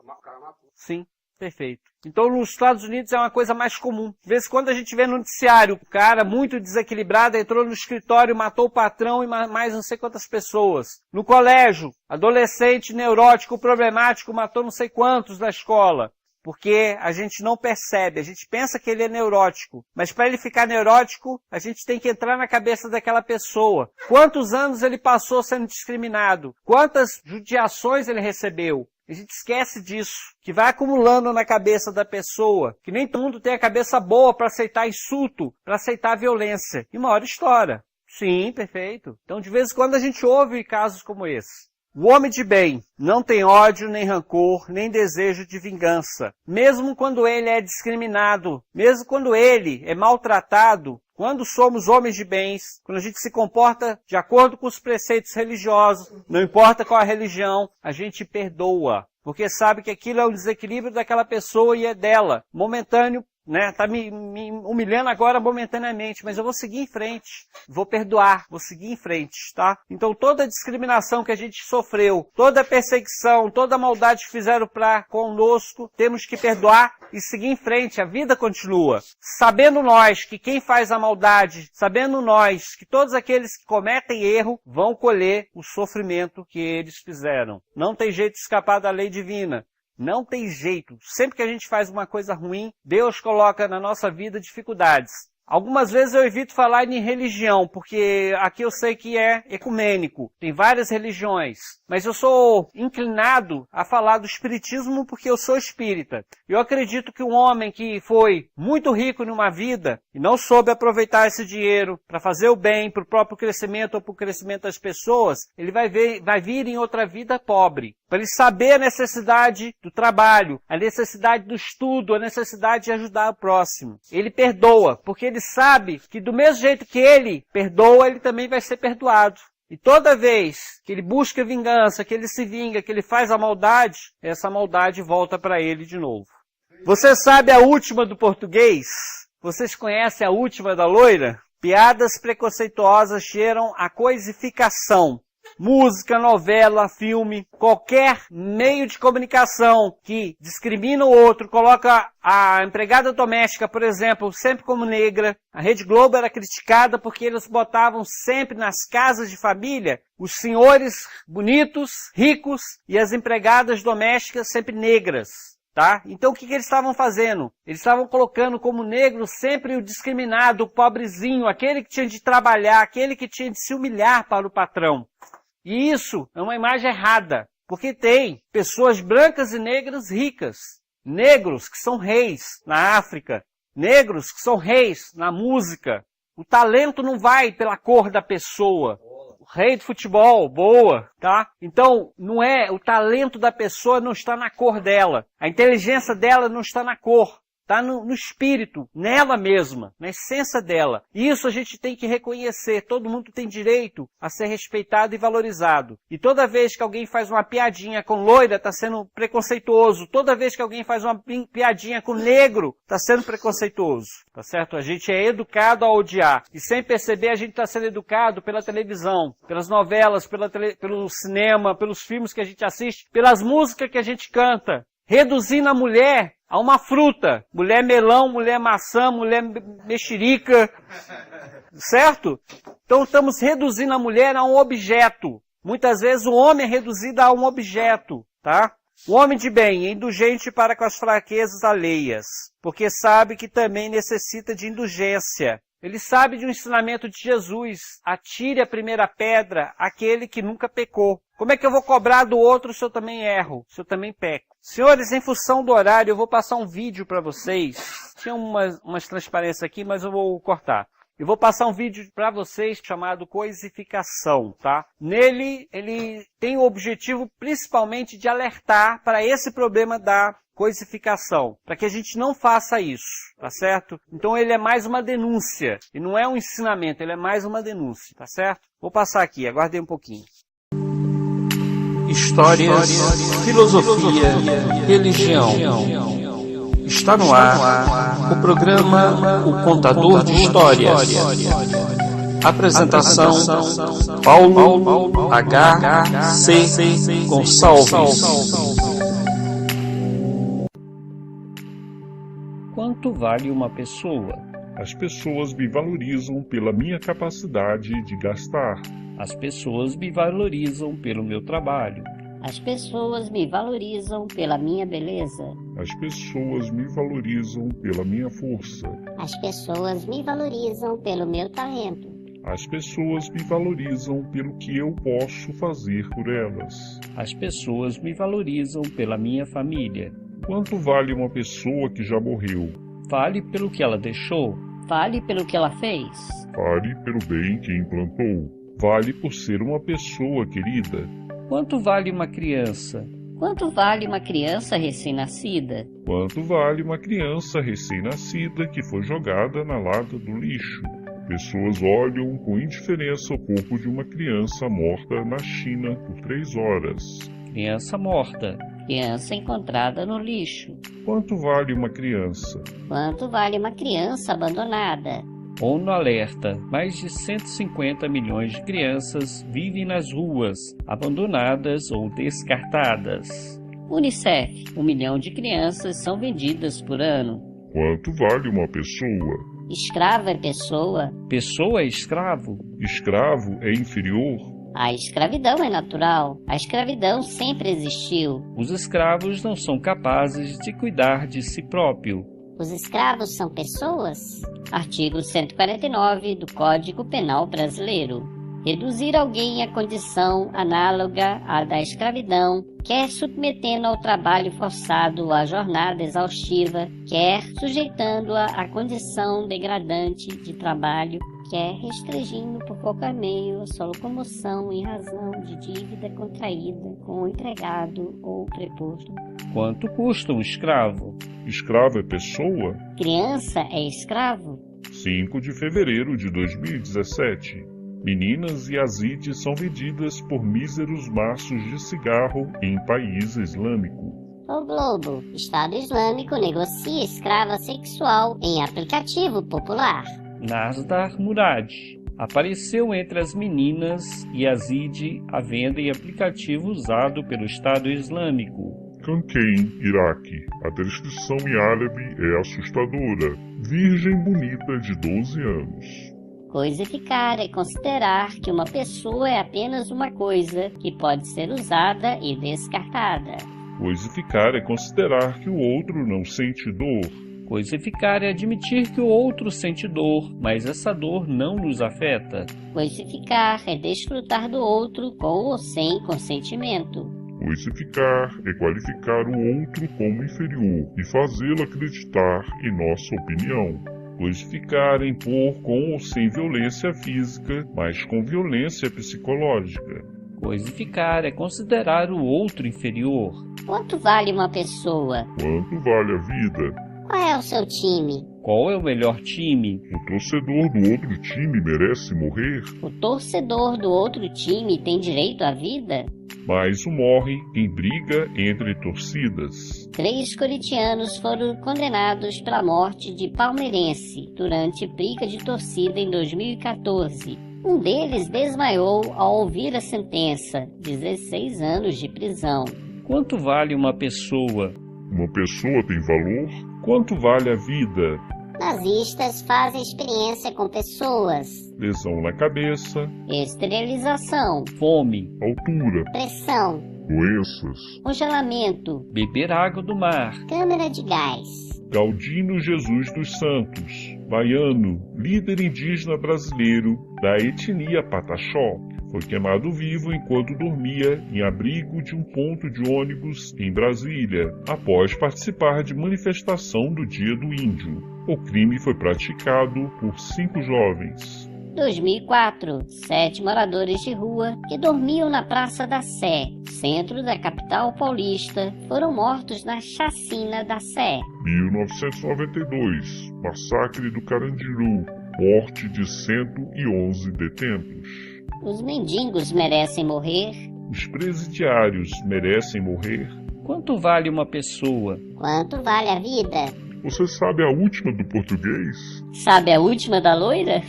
Sim, perfeito. Então, nos Estados Unidos é uma coisa mais comum. De vez em quando a gente vê no noticiário, o cara muito desequilibrado entrou no escritório, matou o patrão e mais não sei quantas pessoas. No colégio, adolescente neurótico, problemático, matou não sei quantos da escola. Porque a gente não percebe, a gente pensa que ele é neurótico. Mas para ele ficar neurótico, a gente tem que entrar na cabeça daquela pessoa. Quantos anos ele passou sendo discriminado? Quantas judiações ele recebeu? A gente esquece disso, que vai acumulando na cabeça da pessoa, que nem todo mundo tem a cabeça boa para aceitar insulto, para aceitar violência. E uma hora estoura. Sim, perfeito. Então de vez em quando a gente ouve casos como esse. O homem de bem não tem ódio, nem rancor, nem desejo de vingança. Mesmo quando ele é discriminado, mesmo quando ele é maltratado, quando somos homens de bens, quando a gente se comporta de acordo com os preceitos religiosos, não importa qual a religião, a gente perdoa. Porque sabe que aquilo é um desequilíbrio daquela pessoa e é dela. Momentâneo, né? Tá me humilhando agora momentaneamente, mas eu vou seguir em frente. Vou perdoar, vou seguir em frente, tá? Então toda a discriminação que a gente sofreu, toda a perseguição, toda a maldade que fizeram pra conosco, temos que perdoar e seguir em frente. A vida continua. Sabendo nós que quem faz a maldade, sabendo nós que todos aqueles que cometem erro vão colher o sofrimento que eles fizeram. Não tem jeito de escapar da lei divina. Não tem jeito. Sempre que a gente faz uma coisa ruim, Deus coloca na nossa vida dificuldades. Algumas vezes eu evito falar em religião, porque aqui eu sei que é ecumênico, tem várias religiões, mas eu sou inclinado a falar do espiritismo porque eu sou espírita. Eu acredito que um homem que foi muito rico numa vida e não soube aproveitar esse dinheiro para fazer o bem, para o próprio crescimento ou para o crescimento das pessoas, ele vai vir em outra vida pobre. Para ele saber a necessidade do trabalho, a necessidade do estudo, a necessidade de ajudar o próximo. Ele perdoa, porque ele sabe que do mesmo jeito que ele perdoa, ele também vai ser perdoado. E toda vez que ele busca vingança, que ele se vinga, que ele faz a maldade, essa maldade volta para ele de novo. Você sabe a última do português? Vocês conhecem a última da loira? Piadas preconceituosas cheiram a coisificação. Música, novela, filme, qualquer meio de comunicação que discrimina o outro, coloca a empregada doméstica, por exemplo, sempre como negra. A Rede Globo era criticada porque eles botavam sempre nas casas de família os senhores bonitos, ricos e as empregadas domésticas sempre negras. Tá? Então o que eles estavam fazendo? Eles estavam colocando como negro sempre o discriminado, o pobrezinho, aquele que tinha de trabalhar, aquele que tinha de se humilhar para o patrão. E isso é uma imagem errada, porque tem pessoas brancas e negras ricas, negros que são reis na África, negros que são reis na música. O talento não vai pela cor da pessoa. O rei de futebol, boa, tá? Então, não é, o talento da pessoa não está na cor dela. A inteligência dela não está na cor. Está no espírito, nela mesma, na essência dela. E isso a gente tem que reconhecer. Todo mundo tem direito a ser respeitado e valorizado. E toda vez que alguém faz uma piadinha com loira, está sendo preconceituoso. Toda vez que alguém faz uma piadinha com negro, está sendo preconceituoso. Tá certo? A gente é educado a odiar. E sem perceber, a gente está sendo educado pela televisão, pelas novelas, pelo cinema, pelos filmes que a gente assiste, pelas músicas que a gente canta. Reduzindo a mulher a uma fruta. Mulher melão, mulher maçã, mulher mexerica. Certo? Então estamos reduzindo a mulher a um objeto. Muitas vezes o homem é reduzido a um objeto. Tá? O homem de bem é indulgente para com as fraquezas alheias, porque sabe que também necessita de indulgência. Ele sabe de um ensinamento de Jesus. Atire a primeira pedra aquele que nunca pecou. Como é que eu vou cobrar do outro se eu também erro, se eu também peco? Senhores, em função do horário, eu vou passar um vídeo para vocês. Tinha umas transparências aqui, mas eu vou cortar. Eu vou passar um vídeo para vocês chamado Coisificação, tá? Nele, ele tem o objetivo principalmente de alertar para esse problema da coisificação, para que a gente não faça isso, tá certo? Então ele é mais uma denúncia, e não é um ensinamento, ele é mais uma denúncia, tá certo? Vou passar aqui, aguardem um pouquinho. Histórias, filosofia, religião. Está no ar o programa O Contador de Histórias. Apresentação Paulo H.C. Gonçalves. Quanto vale uma pessoa? As pessoas me valorizam pela minha capacidade de gastar. As pessoas me valorizam pelo meu trabalho. As pessoas me valorizam pela minha beleza. As pessoas me valorizam pela minha força. As pessoas me valorizam pelo meu talento. As pessoas me valorizam pelo que eu posso fazer por elas. As pessoas me valorizam pela minha família. Quanto vale uma pessoa que já morreu? Vale pelo que ela deixou. Vale pelo que ela fez. Vale pelo bem que implantou. Vale por ser uma pessoa querida. Quanto vale uma criança? Quanto vale uma criança recém-nascida? Quanto vale uma criança recém-nascida que foi jogada na lata do lixo? Pessoas olham com indiferença o corpo de uma criança morta na China por 3 horas. Criança morta. Criança encontrada no lixo. Quanto vale uma criança? Quanto vale uma criança abandonada? ONU alerta, mais de 150 milhões de crianças vivem nas ruas, abandonadas ou descartadas. Unicef, 1 milhão de crianças são vendidas por ano. Quanto vale uma pessoa? Escravo é pessoa? Pessoa é escravo? Escravo é inferior? A escravidão é natural. A escravidão sempre existiu. Os escravos não são capazes de cuidar de si próprio. Os escravos são pessoas? Artigo 149 do Código Penal Brasileiro. Reduzir alguém à condição análoga à da escravidão, quer submetendo ao trabalho forçado ou à jornada exaustiva, quer sujeitando-a à condição degradante de trabalho, quer restringindo por qualquer meio a sua locomoção em razão de dívida contraída com o empregado ou preposto. Quanto custa um escravo? Escravo é pessoa? Criança é escravo? 5 de fevereiro de 2017. Meninas e Yazidis são vendidas por míseros maços de cigarro em país islâmico. O Globo. Estado Islâmico negocia escrava sexual em aplicativo popular. Nasdar Murad. Apareceu entre as meninas Yazidi à venda em aplicativo usado pelo Estado Islâmico. Kanken, Iraque. A descrição em árabe é assustadora. Virgem bonita de 12 anos. Coisificar é considerar que uma pessoa é apenas uma coisa que pode ser usada e descartada. Coisificar é considerar que o outro não sente dor. Coisificar é admitir que o outro sente dor, mas essa dor não nos afeta. Coisificar é desfrutar do outro com ou sem consentimento. Coisificar é qualificar o outro como inferior e fazê-lo acreditar em nossa opinião. Coisificar é impor com ou sem violência física, mas com violência psicológica. Coisificar é considerar o outro inferior. Quanto vale uma pessoa? Quanto vale a vida? Qual é o seu time? Qual é o melhor time? O torcedor do outro time merece morrer, O torcedor do outro time tem direito à vida? mas o morre quem briga entre torcidas. 3 corintianos foram condenados pela morte de palmeirense durante briga de torcida em 2014. Um deles desmaiou ao ouvir a sentença, 16 anos de prisão. Quanto vale uma pessoa? Uma pessoa tem valor? Quanto vale a vida? Nazistas fazem experiência com pessoas. Lesão na cabeça, Esterilização, Fome, altura, Pressão. doenças. congelamento, beber água do mar. Câmara de gás. Galdino Jesus dos Santos, baiano, líder indígena brasileiro da etnia Pataxó, foi queimado vivo enquanto dormia em abrigo de um ponto de ônibus em Brasília, após participar de manifestação do Dia do Índio. O crime foi praticado por 5 jovens. 2004, 7 moradores de rua que dormiam na Praça da Sé, centro da capital paulista, foram mortos na chacina da Sé. 1992, massacre do Carandiru, morte de 111 detentos. Os mendigos merecem morrer? Os presidiários merecem morrer? Quanto vale uma pessoa? Quanto vale a vida? Você sabe a última do português? Sabe a última da loira?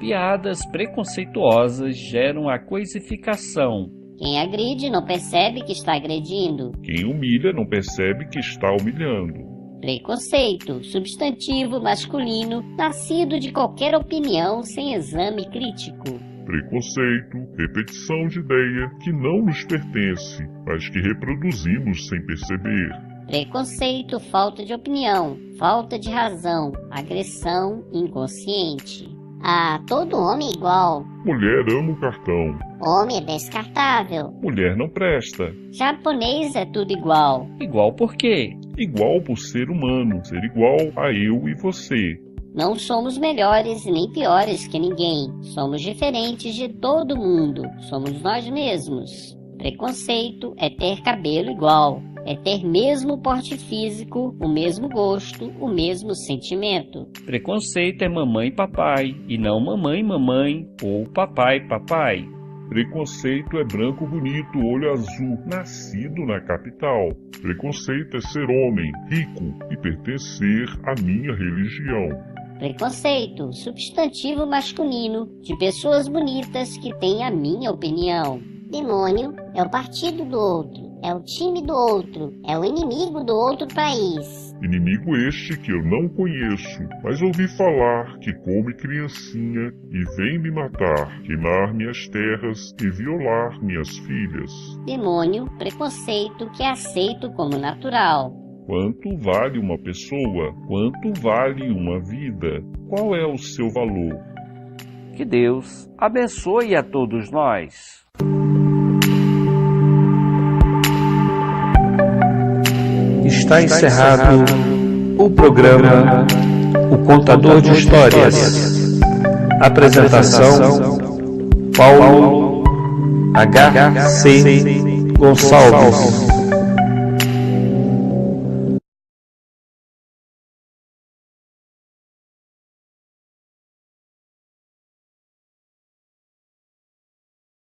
Piadas preconceituosas geram a coisificação. Quem agride não percebe que está agredindo. Quem humilha não percebe que está humilhando. Preconceito, substantivo masculino, nascido de qualquer opinião sem exame crítico. Preconceito, repetição de ideia que não nos pertence, mas que reproduzimos sem perceber. Preconceito, falta de opinião, falta de razão, agressão inconsciente. Ah, todo homem é igual. Mulher ama o cartão. Homem é descartável. Mulher não presta. Japonês é tudo igual. Igual por quê? Igual por ser humano, ser igual a eu e você. Não somos melhores nem piores que ninguém. Somos diferentes de todo mundo. Somos nós mesmos. Preconceito é ter cabelo igual. É ter mesmo porte físico, o mesmo gosto, o mesmo sentimento. Preconceito é mamãe e papai, e não mamãe mamãe ou papai papai. Preconceito é branco bonito, olho azul, nascido na capital. Preconceito é ser homem, rico e pertencer à minha religião. Preconceito, substantivo masculino, de pessoas bonitas que têm a minha opinião. Demônio é o partido do outro, é o time do outro, é o inimigo do outro país. Inimigo este que eu não conheço, mas ouvi falar que come criancinha e vem me matar, queimar minhas terras e violar minhas filhas. Demônio, preconceito que é aceito como natural. Quanto vale uma pessoa? Quanto vale uma vida? Qual é o seu valor? Que Deus abençoe a todos nós. Está encerrado o programa O Contador de Histórias. Apresentação: Paulo H.C. Gonçalves.